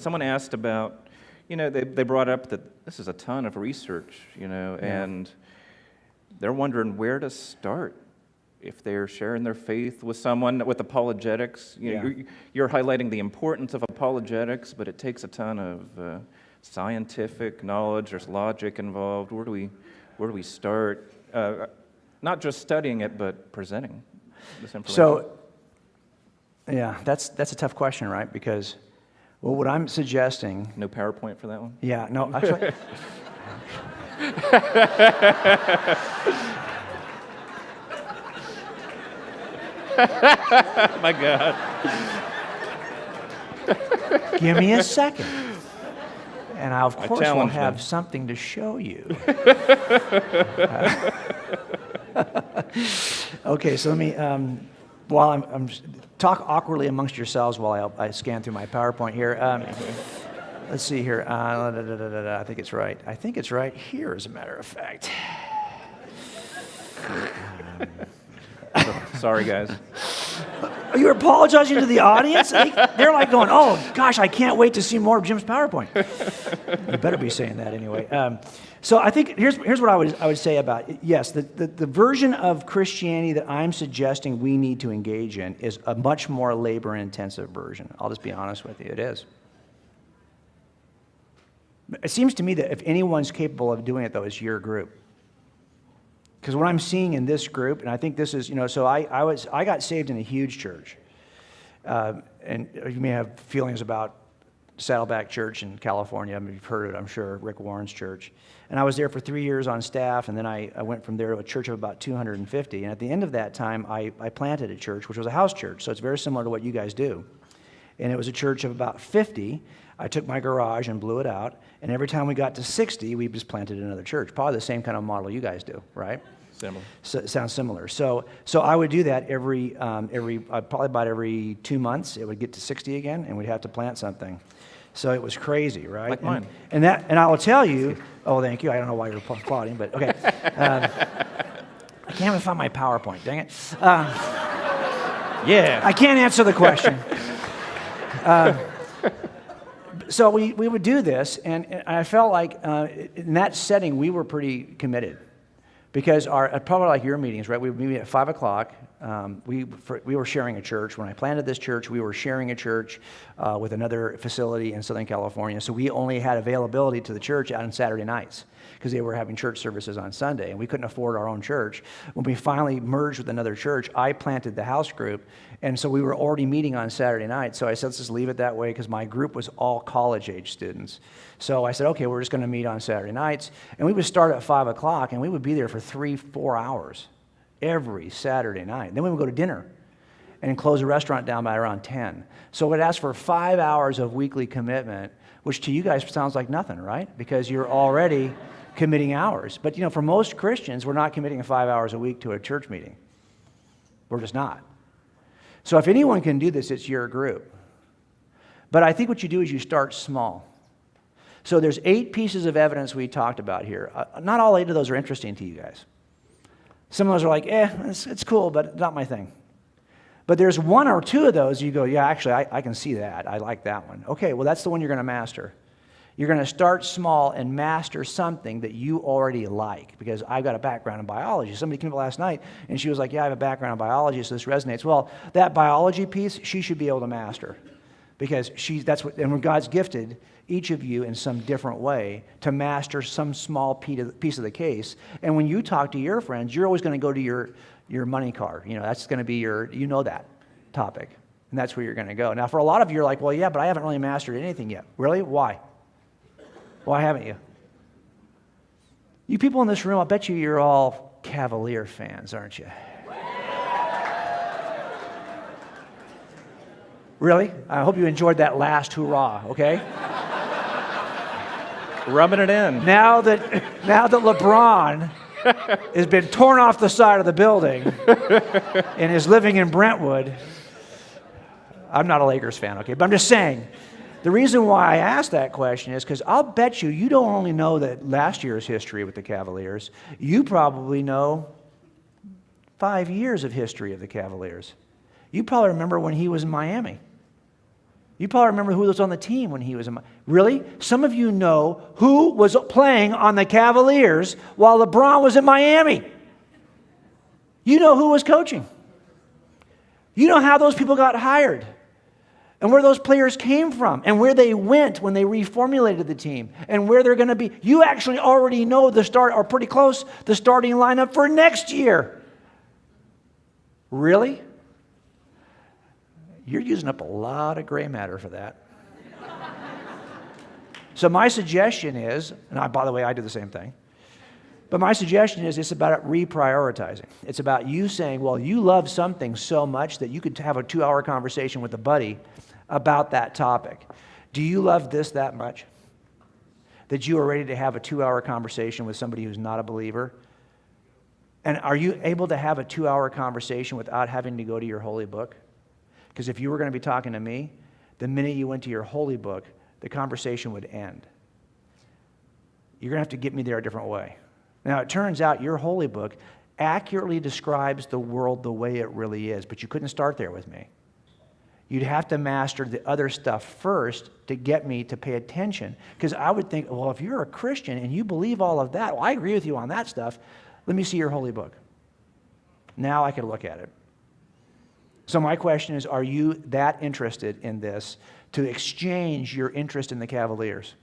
someone asked about, they brought up that this is a ton of research, and they're wondering where to start if they're sharing their faith with someone with apologetics. You're highlighting the importance of apologetics, but it takes a ton of scientific knowledge. There's logic involved. Where do we start? Not just studying it, but presenting this information. So, that's a tough question, right? Because, what I'm suggesting... No PowerPoint for that one? Yeah, no, actually... My God. Give me a second. And I, of course, will have something to show you. Okay, so let me, while I'm talk awkwardly amongst yourselves while I scan through my PowerPoint here. Let's see here. I think it's right. I think it's right here, as a matter of fact. Sorry, guys. You're apologizing to the audience? They're like going, oh, gosh, I can't wait to see more of Jim's PowerPoint. You better be saying that anyway. So I think here's what I would say about it. Yes, the version of Christianity that I'm suggesting we need to engage in is a much more labor-intensive version. I'll just be honest with you. It is. It seems to me that if anyone's capable of doing it, though, it's your group. Because what I'm seeing in this group, and I think this is, so I got saved in a huge church. And you may have feelings about Saddleback Church in California. I mean, you've heard it, I'm sure, Rick Warren's church. And I was there for 3 years on staff, and then I went from there to a church of about 250. And at the end of that time, I planted a church, which was a house church. So it's very similar to what you guys do. And it was a church of about 50. I took my garage and blew it out. And every time we got to 60, we just planted another church. Probably the same kind of model you guys do, right? Similar. So, it sounds similar. So I would do that probably about every 2 months. It would get to 60 again, and we'd have to plant something. So it was crazy, right? Like mine. And I will tell you. Oh, thank you. I don't know why you're applauding, but okay. I can't even find my PowerPoint. Dang it. Yeah. I can't answer the question. So we would do this, and I felt like in that setting we were pretty committed. Because probably like your meetings, right? We would meet at 5 o'clock. We were sharing a church. When I planted this church, we were sharing a church with another facility in Southern California. So we only had availability to the church on Saturday nights because they were having church services on Sunday, and we couldn't afford our own church. When we finally merged with another church, I planted the house group, and so we were already meeting on Saturday night. So I said, let's just leave it that way because my group was all college-age students. So I said, okay, we're just going to meet on Saturday nights, and we would start at 5 o'clock, and we would be there for 3-4 hours every Saturday night. Then we would go to dinner and close the restaurant down by around 10. So it asked for 5 hours of weekly commitment, which to you guys sounds like nothing, right? Because you're already committing hours. But for most Christians, we're not committing 5 hours a week to a church meeting. We're just not. So if anyone can do this, it's your group. But I think what you do is you start small. So there's 8 pieces of evidence we talked about here. Not all 8 of those are interesting to you guys. Some of those are like, it's cool, but not my thing. But there's 1 or 2 of those you go, yeah, actually, I can see that. I like that one. Okay, well, that's the one you're going to master. You're going to start small and master something that you already like. Because I've got a background in biology. Somebody came up last night, and she was like, yeah, I have a background in biology, so this resonates. Well, that biology piece, she should be able to master. Because and when God's gifted each of you in some different way to master some small piece of the case. And when you talk to your friends, you're always going to go to your money car. That's going to be that topic. And that's where you're going to go. Now, for a lot of you, you're like, well, yeah, but I haven't really mastered anything yet. Really? Why? Why haven't you? You people in this room, I bet you're all Cavalier fans, aren't you? Really? I hope you enjoyed that last hurrah, okay? Rubbing it in. Now that LeBron has been torn off the side of the building and is living in Brentwood, I'm not a Lakers fan, okay? But I'm just saying, the reason why I asked that question is because I'll bet you don't only know that last year's history with the Cavaliers, you probably know 5 years of history of the Cavaliers. You probably remember when he was in Miami. You probably remember who was on the team when he was in. Really? Some of you know who was playing on the Cavaliers while LeBron was in Miami. You know who was coaching. You know how those people got hired and where those players came from and where they went when they reformulated the team and where they're going to be. You actually already know the start, or pretty close, the starting lineup for next year. Really? You're using up a lot of gray matter for that. So my suggestion is, and by the way, I do the same thing, but my suggestion is it's about reprioritizing. It's about you saying, well, you love something so much that you could have a 2-hour conversation with a buddy about that topic. Do you love this that much? That you are ready to have a 2-hour conversation with somebody who's not a believer? And are you able to have a 2-hour conversation without having to go to your holy book? Because if you were going to be talking to me, the minute you went to your holy book, the conversation would end. You're going to have to get me there a different way. Now, it turns out your holy book accurately describes the world the way it really is, but you couldn't start there with me. You'd have to master the other stuff first to get me to pay attention. Because I would think, well, if you're a Christian and you believe all of that, well, I agree with you on that stuff. Let me see your holy book. Now I can look at it. So my question is, are you that interested in this to exchange your interest in the Cavaliers?